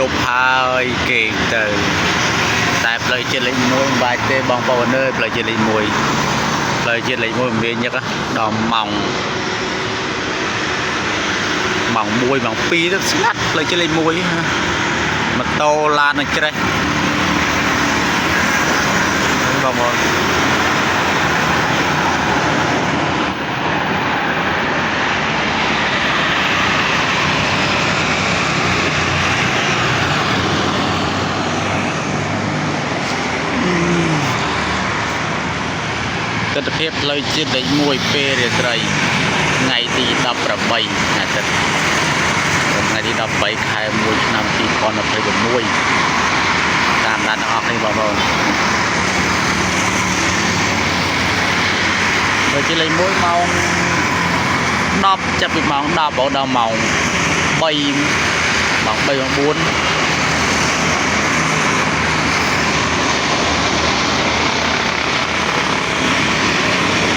ប់ហើយគេទៅតែផ្លូវជាតិលេខ1បាច់ទេបងប្អូនអើយផ្លូវជាតិលេខ1ផ្លូវជាតិលេខ1មិនមានញឹកដល់ម៉ោង1ម៉ោង2ទៅស្ងាត់ផ្លូវជាតិលេខ1ម៉ូតូឡាននឹងច្រេះបងប្អូនទិដ្ឋភាពផ្លូវជាតិលេខ1ពេលរាត្រីថ្ងៃទី18អាទិត្យថ្ងៃទី13ខែ1ឆ្នាំ2026តាមដានទាំងអស់គ្នាបងប្អូនផ្លូវជាតិលេខ1ម៉ោង10ចាប់ពីម៉ោង10ដល់ម៉ោង3ម៉ោង4